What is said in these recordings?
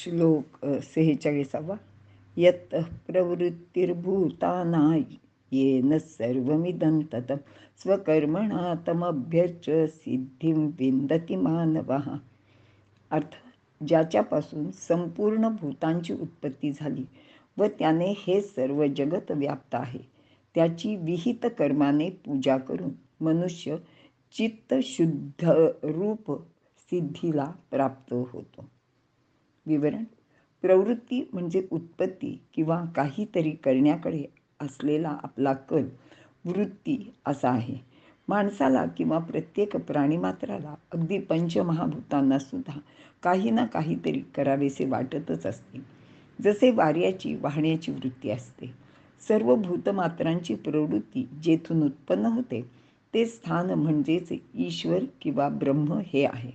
श्लोक 46. यत् प्रवृत्तिर्भूतानां येन सर्वमिदं ततं स्वकर्मणा तमभ्यर्च्य सिद्धिं विन्दति मानवः. अर्थ, ज्याच्यापासून संपूर्ण भूतांची उत्पत्ती झाली व त्याने हे सर्व जगत व्याप्त आहे, त्याची विहित कर्माने पूजा करून मनुष्य चित्त शुद्ध रूप सिद्धीला प्राप्त होतो. विवरण: प्रवृत्ती म्हणजे उत्पत्ती किंवा काहीतरी करण्याकडे असलेला आपला कल वृत्ती असा आहे. माणसाला किंवा प्रत्येक प्राणीमात्राला, अगदी पंचमहाभूतांना सुद्धा काही ना काहीतरी करावेसे वाटतच असते. जसे वाऱ्याची वाहण्याची वृत्ती असते. सर्व भूतमात्रांची प्रवृत्ती जेथून उत्पन्न होते ते स्थान म्हणजेच ईश्वर किंवा ब्रह्म हे आहे.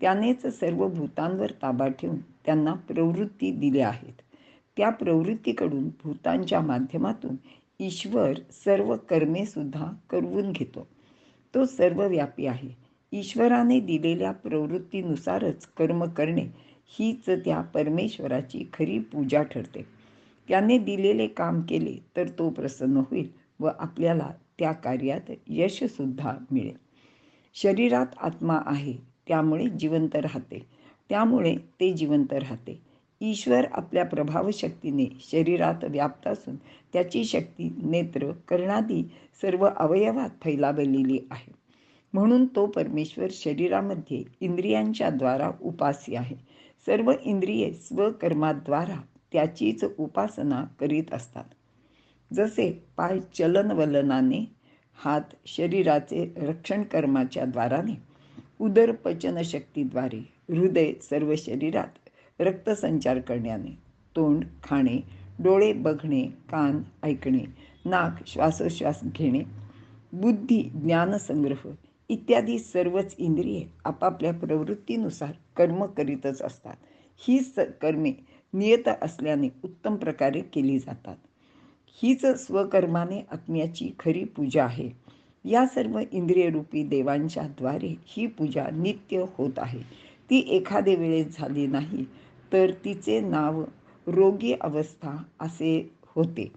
त्यानेच सर्व भूतांवर ताबा ठेवून त्यांना प्रवृत्ती दिल्या आहेत. त्या प्रवृत्तीकडून भूतांच्या माध्यमातून ईश्वर सर्व कर्मे सुद्धा करवून घेतो. तो सर्वव्यापी आहे. ईश्वराने दिलेल्या प्रवृत्तीनुसारच कर्म करणे हीच त्या परमेश्वराची खरी पूजा ठरते. त्याने दिलेले काम केले तर तो प्रसन्न होईल व आपल्याला त्या कार्यात यशसुद्धा मिळेल. शरीरात आत्मा आहे, त्यामुळे जिवंत राहते, त्यामुळे ते जिवंत राहते. ईश्वर आपल्या प्रभावशक्तीने शरीरात व्याप्त असून त्याची शक्ती नेत्र, कर्णादी सर्व अवयवात फैलावलेली आहे. म्हणून तो परमेश्वर शरीरामध्ये इंद्रियांच्या द्वारा उपास्य आहे. सर्व इंद्रिये स्वकर्माद्वारा त्याचीच उपासना करीत असतात. जसे पाय चलनवलनाने, हात शरीराचे रक्षण कर्माच्या द्वाराने, उदर पचनशक्तीद्वारे, हृदय सर्व शरीरात रक्तसंचार करण्याने, तोंड खाणे, डोळे बघणे, कान ऐकणे, नाक श्वासोश्वास घेणे, बुद्धी ज्ञानसंग्रह इत्यादी सर्वच इंद्रिये आपापल्या प्रवृत्तीनुसार कर्म करीतच असतात. ही कर्मे नियत असल्याने उत्तम प्रकारे केली जातात. हीच स्वकर्माने आत्म्याची खरी पूजा आहे. या सर्व इंद्रियरूपी देवांच्या द्वारे ही पूजा नित्य होत आहे. ती एखादे वेळेस झाली नाही तर तिचे नाव रोगी अवस्था असे होते.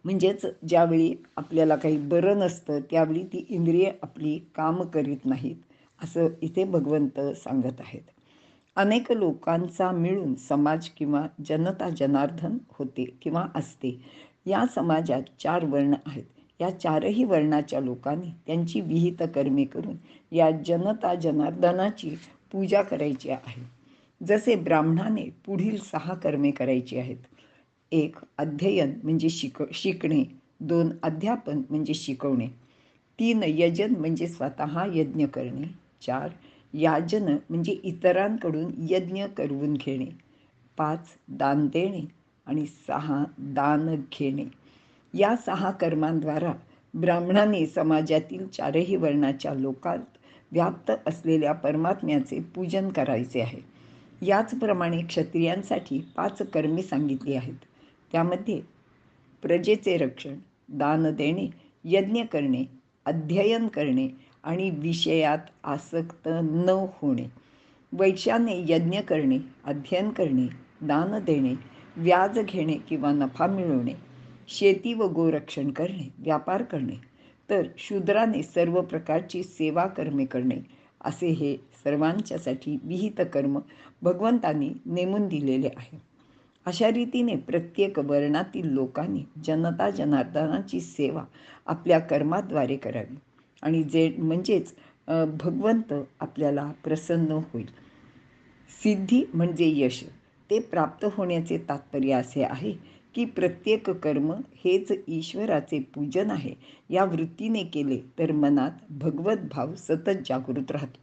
म्हणजेच ज्यावेळी आपल्याला काही बरं नसतं त्यावेळी ती इंद्रिये आपली काम करीत नाहीत, असं इथे भगवंत सांगत आहेत. अनेक लोकांचा मिळून समाज किंवा जनता जनार्दन होते किंवा असते. या समाजात 4 वर्ण आहेत. या 4ही वर्णाच्या लोकांनी त्यांची विहित कर्मे करून या जनता जनार्दनाची पूजा करायची आहे. जसे ब्राह्मणाने पुढील 6 कर्मे करायची आहेत. 1. अध्ययन म्हणजे शिकणे. 2. अध्यापन म्हणजे शिकवणे. 3. यजन म्हणजे स्वतः यज्ञ करणे. 4. याजन म्हणजे इतरांकडून यज्ञ करवून घेणे. 5. दान देणे आणि 6. दान घेणे. या 6 कर्मांद्वारा ब्राह्मणाने समाजातील 4ही वर्णाच्या लोकात व्याप्त असलेल्या परमात्म्याचे पूजन करायचे आहे. याचप्रमाणे क्षत्रियांसाठी 5 कर्मे सांगितली आहेत. त्यामध्ये प्रजेचे रक्षण, दान देणे, यज्ञ करणे, अध्ययन करणे आणि विषयात आसक्त न होणे. वैश्याने यज्ञ करणे, अध्ययन करणे, दान देणे, व्याज घेणे किंवा नफा मिळवणे, शेती व गोरक्षण करणे, व्यापार करणे. तर शूद्राने सर्व प्रकारची सेवा कर्मे करणे. असे हे सर्वांच्यासाठी विहित कर्म भगवंतांनी नेमून दिलेले आहे. अशा रीतीने प्रत्येक वर्णातील लोकांनी जनता जनार्दनाची सेवा आपल्या कर्माद्वारे करावी आणि म्हणजेच भगवंत आपल्याला प्रसन्न होईल. सिद्धी म्हणजे यश. ते प्राप्त होण्याचे तात्पर्य असे आहे की प्रत्येक कर्म हेच ईश्वराचे पूजन आहे या वृत्तीने केले तर मनात भगवत भाव सतत जागृत राहतो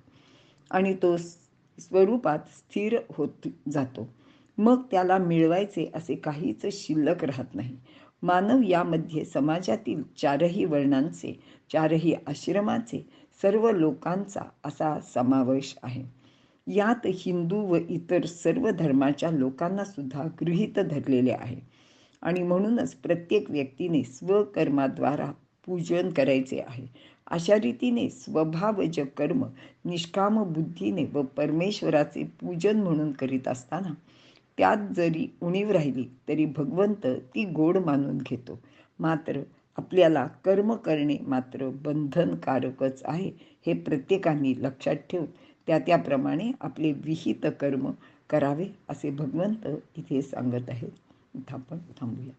आणि तो स्वरूपात स्थिर होत जातो. मग त्याला मिळवायचे असे काहीच शिल्लक राहत नाही. मानव यामध्ये समाजातील 4ही वर्णांचे, 4ही आश्रमाचे, सर्व लोकांचा असा समावेश आहे. यात हिंदू व इतर सर्व धर्माच्या लोकांना सुद्धा गृहीत धरलेले आहे आणि म्हणूनच प्रत्येक व्यक्तीने स्वकर्माद्वारा पूजन करायचे आहे अशा रीतीने स्वभावज कर्म निष्काम बुद्धीने व परमेश्वराचे पूजन म्हणून करीत असताना त्यात जरी उणीव राहिली तरी भगवंत ती गोड मानून घेतो. मात्र आपल्याला कर्म करणे मात्र बंधनकारकच आहे हे प्रत्येकाने लक्षात ठेवून त्याप्रमाणे आपले विहित कर्म करावे असे भगवंत इथे सांगत आहेत. इथं आपण थांबूया.